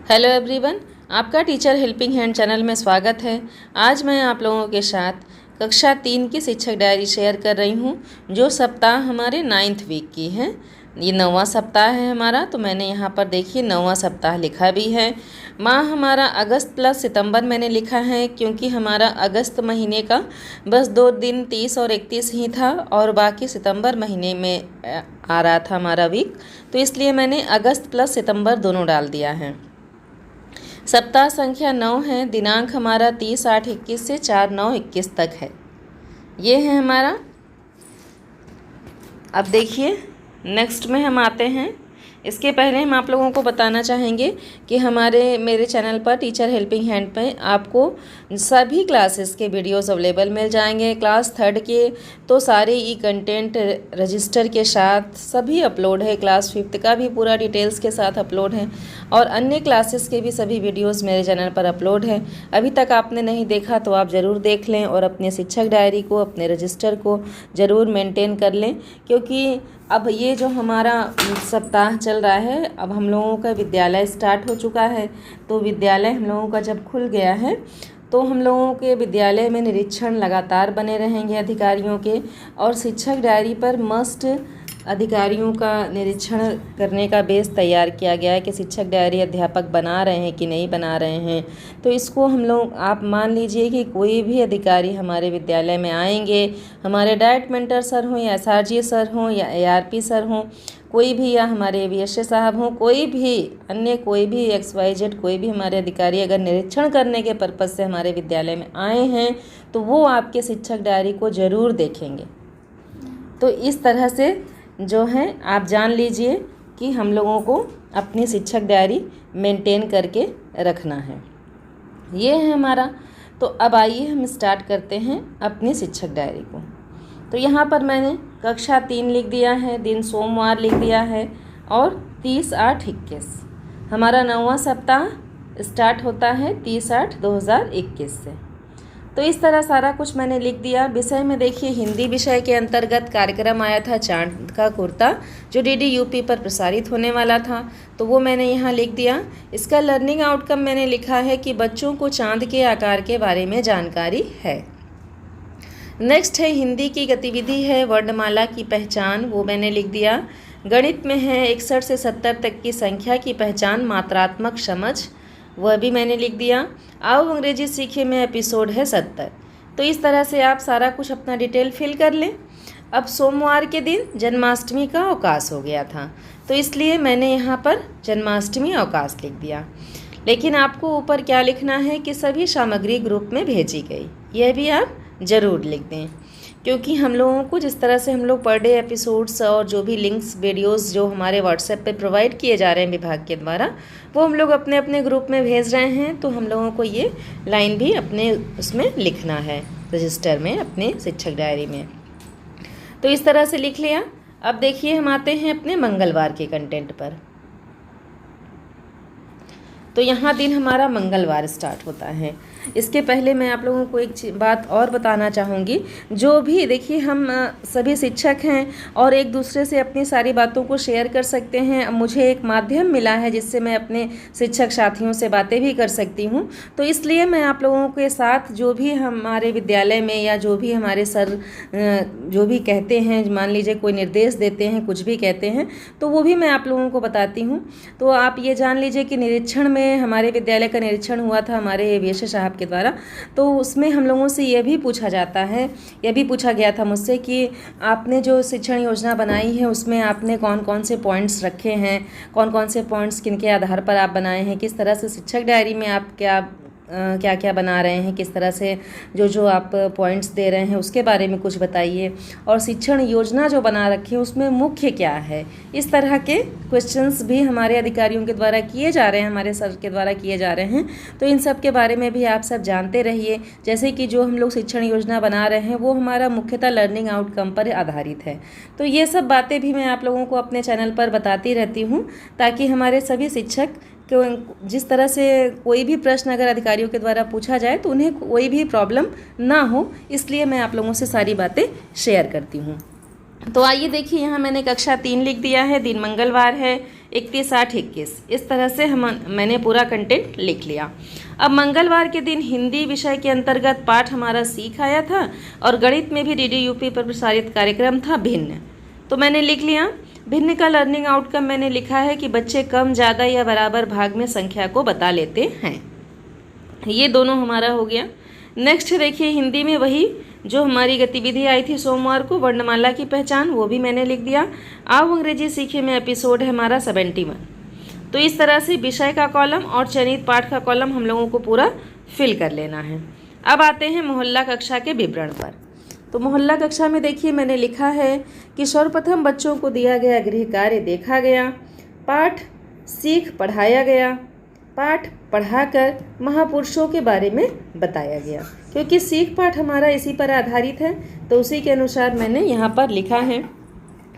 Hello everyone, आपका teacher helping hand channel में स्वागत है। आज मैं आप लोगों के साथ कक्षा 3 की शिक्षक डायरी शेयर कर रही हूँ, जो सप्ताह हमारे 9th वीक की है। ये 9वां सप्ताह है हमारा, तो मैंने यहाँ पर देखिए 9वां सप्ताह लिखा भी है। माह हमारा अगस्त प्लस सितंबर मैंने लिखा है, क्योंकि हमारा अगस्त महीने का बस 2 दिन 30 और 31 ही था और बाकी सितंबर महीने में आ रहा था हमारा वीक, तो इसलिए मैंने अगस्त प्लस सितंबर दोनों डाल दिया है। सप्ताह संख्या 9 है। दिनांक हमारा 30/8/21 से 4/9/21 तक है। ये है हमारा। अब देखिए नेक्स्ट में हम आते हैं। इसके पहले हम आप लोगों को बताना चाहेंगे कि मेरे चैनल पर टीचर हेल्पिंग हैंड पे आपको सभी क्लासेस के वीडियोस अवेलेबल मिल जाएंगे। क्लास 3rd के तो सारे ई कंटेंट रजिस्टर के साथ सभी अपलोड है। क्लास 5th का भी पूरा डिटेल्स के साथ अपलोड है और अन्य क्लासेस के भी सभी वीडियोस मेरे चैनल पर अपलोड है। अभी तक आपने नहीं देखा तो आप ज़रूर देख लें और अपने शिक्षक डायरी को, अपने रजिस्टर को ज़रूर मेंटेन कर लें, क्योंकि अब ये जो हमारा सप्ताह चल रहा है, अब हम लोगों का विद्यालय स्टार्ट हो चुका है। तो विद्यालय हम लोगों का जब खुल गया है तो हम लोगों के विद्यालय में निरीक्षण लगातार बने रहेंगे अधिकारियों के, और शिक्षक डायरी पर मस्ट अधिकारियों का निरीक्षण करने का बेस तैयार किया गया है कि शिक्षक डायरी अध्यापक बना रहे हैं कि नहीं बना रहे हैं। तो इसको हम लोग, आप मान लीजिए कि कोई भी अधिकारी हमारे विद्यालय में आएंगे, हमारे डाइट मेंटर सर हों या एसआरजी सर हों या एआरपी सर हों, कोई भी, या हमारे वीएसए साहब हों, कोई भी अन्य कोई भी XYZ कोई भी हमारे अधिकारी अगर निरीक्षण करने के पर्पज़ से हमारे विद्यालय में आए हैं तो वो आपके शिक्षक डायरी को ज़रूर देखेंगे। तो इस तरह से जो है आप जान लीजिए कि हम लोगों को अपनी शिक्षक डायरी मेंटेन करके रखना है। ये है हमारा। तो अब आइए हम स्टार्ट करते हैं अपनी शिक्षक डायरी को। तो यहाँ पर मैंने कक्षा 3 लिख दिया है, दिन सोमवार लिख दिया है और 30/8/21 हमारा 9वां सप्ताह स्टार्ट होता है 30/8/2021 से। तो इस तरह सारा कुछ मैंने लिख दिया। विषय में देखिए हिंदी विषय के अंतर्गत कार्यक्रम आया था चांद का कुर्ता, जो DD UP पर प्रसारित होने वाला था, तो वो मैंने यहाँ लिख दिया। इसका लर्निंग आउटकम मैंने लिखा है कि बच्चों को चांद के आकार के बारे में जानकारी है। नेक्स्ट है हिंदी की गतिविधि है वर्णमाला की पहचान, वो मैंने लिख दिया। गणित में है 61 से 70 तक की संख्या की पहचान, मात्रात्मक समझ, वह भी मैंने लिख दिया। आओ अंग्रेजी सीखे में एपिसोड है 70। तो इस तरह से आप सारा कुछ अपना डिटेल फिल कर लें। अब सोमवार के दिन जन्माष्टमी का अवकाश हो गया था, तो इसलिए मैंने यहाँ पर जन्माष्टमी अवकाश लिख दिया। लेकिन आपको ऊपर क्या लिखना है कि सभी सामग्री ग्रुप में भेजी गई, यह भी आप ज़रूर लिख दें, क्योंकि हम लोगों को जिस तरह से हम लोग पर डे एपिसोड्स और जो भी लिंक्स वीडियोस जो हमारे व्हाट्सएप पे प्रोवाइड किए जा रहे हैं विभाग के द्वारा, वो हम लोग अपने अपने ग्रुप में भेज रहे हैं। तो हम लोगों को ये लाइन भी अपने उसमें लिखना है, रजिस्टर में, अपने शिक्षक डायरी में। तो इस तरह से लिख लिया। अब देखिए हम आते हैं अपने मंगलवार के कंटेंट पर। तो यहाँ दिन हमारा मंगलवार स्टार्ट होता है। इसके पहले मैं आप लोगों को एक बात और बताना चाहूँगी। जो भी देखिए हम सभी शिक्षक हैं और एक दूसरे से अपनी सारी बातों को शेयर कर सकते हैं। मुझे एक माध्यम मिला है जिससे मैं अपने शिक्षक साथियों से बातें भी कर सकती हूँ। तो इसलिए मैं आप लोगों के साथ जो भी हमारे विद्यालय में या जो भी हमारे सर जो भी कहते हैं, मान लीजिए कोई निर्देश देते हैं, कुछ भी कहते हैं, तो वो भी मैं आप लोगों को बताती हूँ। तो आप ये जान लीजिए कि निरीक्षण में हमारे विद्यालय का निरीक्षण हुआ था हमारे वीएसए साहब के द्वारा। तो उसमें हम लोगों से यह भी पूछा जाता है, यह भी पूछा गया था मुझसे कि आपने जो शिक्षण योजना बनाई है उसमें आपने कौन कौन से पॉइंट्स रखे हैं, कौन कौन से पॉइंट्स किनके आधार पर आप बनाए हैं, किस तरह से शिक्षक डायरी में आप क्या क्या बना रहे हैं, किस तरह से जो आप पॉइंट्स दे रहे हैं उसके बारे में कुछ बताइए, और शिक्षण योजना जो बना रखी है उसमें मुख्य क्या है। इस तरह के क्वेश्चंस भी हमारे अधिकारियों के द्वारा किए जा रहे हैं, हमारे सर के द्वारा किए जा रहे हैं। तो इन सब के बारे में भी आप सब जानते रहिए। जैसे कि जो हम लोग शिक्षण योजना बना रहे हैं वो हमारा मुख्यतः लर्निंग आउटकम पर आधारित है। तो ये सब बातें भी मैं आप लोगों को अपने चैनल पर बताती रहती हूँ, ताकि हमारे सभी शिक्षक जिस तरह से कोई भी प्रश्न अगर अधिकारियों के द्वारा पूछा जाए तो उन्हें कोई भी प्रॉब्लम ना हो, इसलिए मैं आप लोगों से सारी बातें शेयर करती हूँ। तो आइए देखिए, यहाँ मैंने कक्षा 3 लिख दिया है, दिन मंगलवार है, 31, 8, 21। इस तरह से मैंने पूरा कंटेंट लिख लिया। अब मंगलवार के दिन हिंदी विषय के अंतर्गत पाठ हमारा सीख आया था और गणित में भी DD UP पर प्रसारित कार्यक्रम था भिन्न। तो मैंने लिख लिया। भिन्न का लर्निंग आउटकम मैंने लिखा है कि बच्चे कम, ज़्यादा या बराबर भाग में संख्या को बता लेते हैं। ये दोनों हमारा हो गया। नेक्स्ट देखिए, हिंदी में वही जो हमारी गतिविधि आई थी सोमवार को, वर्णमाला की पहचान, वो भी मैंने लिख दिया। आओ अंग्रेजी सीखे में एपिसोड है हमारा 71। तो इस तरह से विषय का कॉलम और चयनित पाठ का कॉलम हम लोगों को पूरा फिल कर लेना है। अब आते हैं मोहल्ला कक्षा के विवरण पर। तो मोहल्ला कक्षा में देखिए, मैंने लिखा है कि सर्वप्रथम बच्चों को दिया गया गृह कार्य देखा गया, पाठ सीख पढ़ाया गया, पाठ पढ़ाकर महापुरुषों के बारे में बताया गया। क्योंकि सीख पाठ हमारा इसी पर आधारित है, तो उसी के अनुसार मैंने यहाँ पर लिखा है।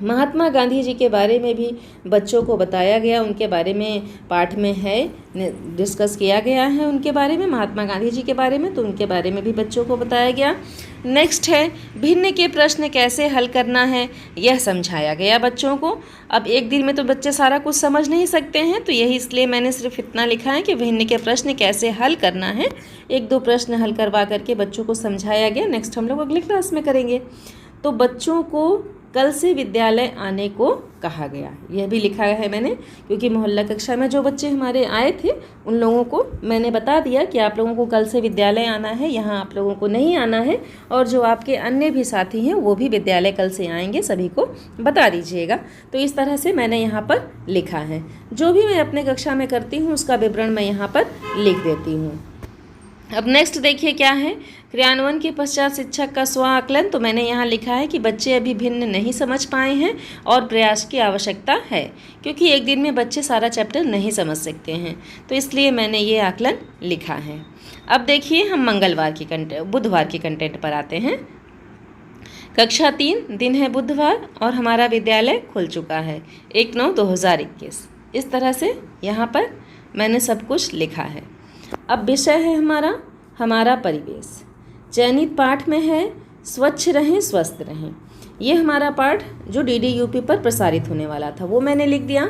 महात्मा गांधी जी के बारे में भी बच्चों को बताया गया, उनके बारे में पाठ में है, डिस्कस किया गया है उनके बारे में, महात्मा गांधी जी के बारे में, तो उनके बारे में भी बच्चों को बताया गया। नेक्स्ट है, भिन्न के प्रश्न कैसे हल करना है, यह समझाया गया बच्चों को। अब एक दिन में तो बच्चे सारा कुछ समझ नहीं सकते हैं, तो यही इसलिए मैंने सिर्फ इतना लिखा है कि भिन्न के प्रश्न कैसे हल करना है। 1-2 प्रश्न हल करवा करके बच्चों को समझाया गया। नेक्स्ट हम लोग अगले क्लास में करेंगे। तो बच्चों को कल से विद्यालय आने को कहा गया, यह भी लिखा है मैंने, क्योंकि मोहल्ला कक्षा में जो बच्चे हमारे आए थे उन लोगों को मैंने बता दिया कि आप लोगों को कल से विद्यालय आना है, यहाँ आप लोगों को नहीं आना है, और जो आपके अन्य भी साथी हैं वो भी विद्यालय कल से आएंगे, सभी को बता दीजिएगा। तो इस तरह से मैंने यहाँ पर लिखा है। जो भी मैं अपने कक्षा में करती हूँ उसका विवरण मैं यहाँ पर लिख देती हूँ। अब नेक्स्ट देखिए क्या है, क्रियान्वयन के पश्चात शिक्षक का स्व आकलन। तो मैंने यहाँ लिखा है कि बच्चे अभी भिन्न नहीं समझ पाए हैं और प्रयास की आवश्यकता है, क्योंकि एक दिन में बच्चे सारा चैप्टर नहीं समझ सकते हैं, तो इसलिए मैंने ये आकलन लिखा है। अब देखिए, हम बुधवार की कंटेंट पर आते हैं। कक्षा 3, दिन है बुधवार और हमारा विद्यालय खुल चुका है, 1/9/2021। इस तरह से यहाँ पर मैंने सब कुछ लिखा है। अब विषय है हमारा परिवेश। चयनित पाठ में है स्वच्छ रहें स्वस्थ रहें। ये हमारा पाठ जो DD UP पर प्रसारित होने वाला था वो मैंने लिख दिया।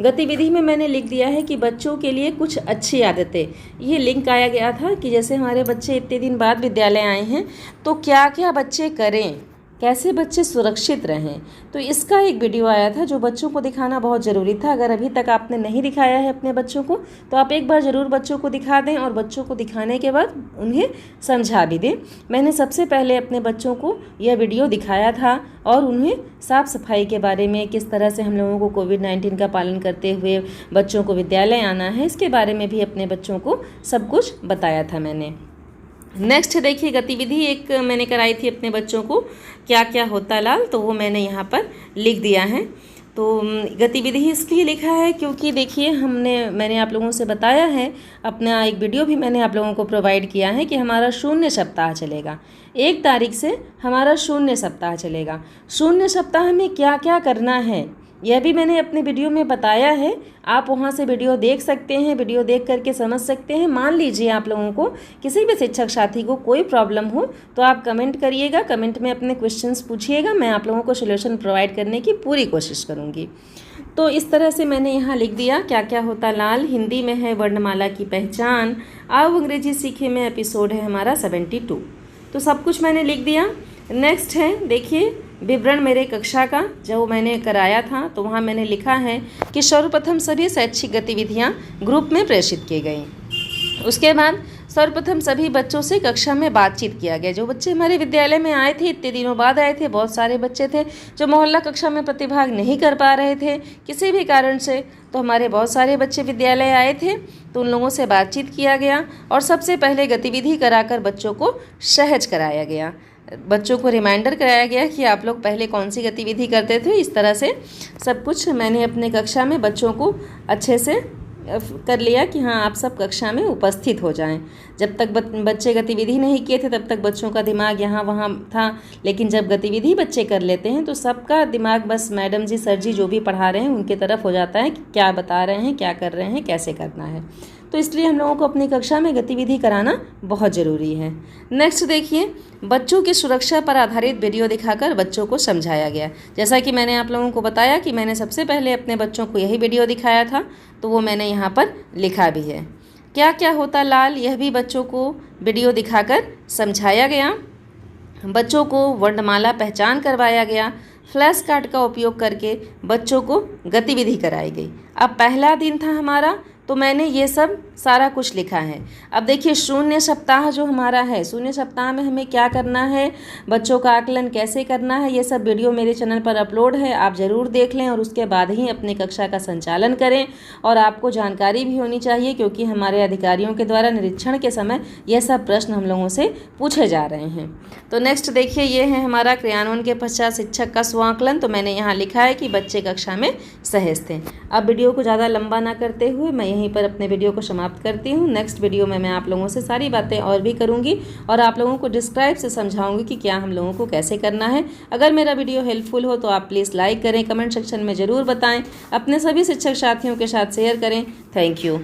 गतिविधि में मैंने लिख दिया है कि बच्चों के लिए कुछ अच्छी आदतें, ये लिंक आया गया था कि जैसे हमारे बच्चे इतने दिन बाद विद्यालय आए हैं तो क्या क्या बच्चे करें, कैसे बच्चे सुरक्षित रहें। तो इसका एक वीडियो आया था जो बच्चों को दिखाना बहुत ज़रूरी था। अगर अभी तक आपने नहीं दिखाया है अपने बच्चों को तो आप एक बार ज़रूर बच्चों को दिखा दें, और बच्चों को दिखाने के बाद उन्हें समझा भी दें। मैंने सबसे पहले अपने बच्चों को यह वीडियो दिखाया था और उन्हें साफ़ सफाई के बारे में, किस तरह से हम लोगों को कोविड-19 का पालन करते हुए बच्चों को विद्यालय आना है, इसके बारे में भी अपने बच्चों को सब कुछ बताया था मैंने। नेक्स्ट देखिए, गतिविधि एक मैंने कराई थी अपने बच्चों को, क्या क्या होता लाल, तो वो मैंने यहाँ पर लिख दिया है। तो गतिविधि इसलिए लिखा है क्योंकि देखिए मैंने आप लोगों से बताया है, अपना एक वीडियो भी मैंने आप लोगों को प्रोवाइड किया है कि हमारा 0 सप्ताह चलेगा। 1 तारीख से हमारा 0 सप्ताह चलेगा। 0 सप्ताह में क्या क्या करना है यह भी मैंने अपने वीडियो में बताया है। आप वहां से वीडियो देख सकते हैं, वीडियो देख करके समझ सकते हैं। मान लीजिए आप लोगों को किसी भी शिक्षक साथी को कोई प्रॉब्लम हो तो आप कमेंट करिएगा, कमेंट में अपने क्वेश्चंस पूछिएगा, मैं आप लोगों को सॉल्यूशन प्रोवाइड करने की पूरी कोशिश करूँगी। तो इस तरह से मैंने यहाँ लिख दिया क्या क्या होता लाल। हिंदी में है वर्णमाला की पहचान, आओ अंग्रेजी सीखे में एपिसोड है हमारा 72। तो सब कुछ मैंने लिख दिया। नेक्स्ट है देखिए, विवरण मेरे कक्षा का जो मैंने कराया था, तो वहाँ मैंने लिखा है कि सर्वप्रथम सभी शैक्षिक गतिविधियाँ ग्रुप में प्रेषित की गई। उसके बाद सर्वप्रथम सभी बच्चों से कक्षा में बातचीत किया गया। जो बच्चे हमारे विद्यालय में आए थे, इतने दिनों बाद आए थे, बहुत सारे बच्चे थे जो मोहल्ला कक्षा में प्रतिभाग नहीं कर पा रहे थे किसी भी कारण से, तो हमारे बहुत सारे बच्चे विद्यालय आए थे, तो उन लोगों से बातचीत किया गया और सबसे पहले गतिविधि कराकर बच्चों को सहज कराया गया। बच्चों को रिमाइंडर कराया गया कि आप लोग पहले कौन सी गतिविधि करते थे। इस तरह से सब कुछ मैंने अपने कक्षा में बच्चों को अच्छे से कर लिया कि हाँ आप सब कक्षा में उपस्थित हो जाएं। जब तक बच्चे गतिविधि नहीं किए थे तब तक बच्चों का दिमाग यहाँ वहाँ था, लेकिन जब गतिविधि बच्चे कर लेते हैं तो सबका दिमाग बस मैडम जी सर जी जो भी पढ़ा रहे हैं उनके तरफ हो जाता है कि क्या बता रहे हैं, क्या कर रहे हैं, कैसे करना है। तो इसलिए हम लोगों को अपनी कक्षा में गतिविधि कराना बहुत ज़रूरी है। नेक्स्ट देखिए, बच्चों की सुरक्षा पर आधारित वीडियो दिखाकर बच्चों को समझाया गया। जैसा कि मैंने आप लोगों को बताया कि मैंने सबसे पहले अपने बच्चों को यही वीडियो दिखाया था, तो वो मैंने यहाँ पर लिखा भी है। क्या क्या होता लाल, यह भी बच्चों को वीडियो दिखाकर समझाया गया। बच्चों को वर्णमाला पहचान करवाया गया। फ्लैश कार्ड का उपयोग करके बच्चों को गतिविधि कराई गई। अब पहला दिन था हमारा, तो मैंने ये सब सारा कुछ लिखा है। अब देखिए, शून्य सप्ताह जो हमारा है, शून्य सप्ताह में हमें क्या करना है, बच्चों का आकलन कैसे करना है, ये सब वीडियो मेरे चैनल पर अपलोड है, आप ज़रूर देख लें और उसके बाद ही अपनी कक्षा का संचालन करें। और आपको जानकारी भी होनी चाहिए, क्योंकि हमारे अधिकारियों के द्वारा निरीक्षण के समय यह सब प्रश्न हम लोगों से पूछे जा रहे हैं। तो नेक्स्ट देखिए, ये है हमारा क्रियान्वयन के पश्चात शिक्षक का स्वांकलन। तो मैंने यहाँ लिखा है कि बच्चे कक्षा में सहज थे। अब वीडियो को ज़्यादा लंबा ना करते हुए मैं यहीं पर अपने वीडियो को समाप्त करती हूँ। नेक्स्ट वीडियो में मैं आप लोगों से सारी बातें और भी करूँगी और आप लोगों को डिस्क्राइब से समझाऊंगी कि क्या हम लोगों को कैसे करना है। अगर मेरा वीडियो हेल्पफुल हो तो आप प्लीज़ लाइक करें, कमेंट सेक्शन में ज़रूर बताएं, अपने सभी शिक्षक साथियों के साथ शेयर करें। Thank you.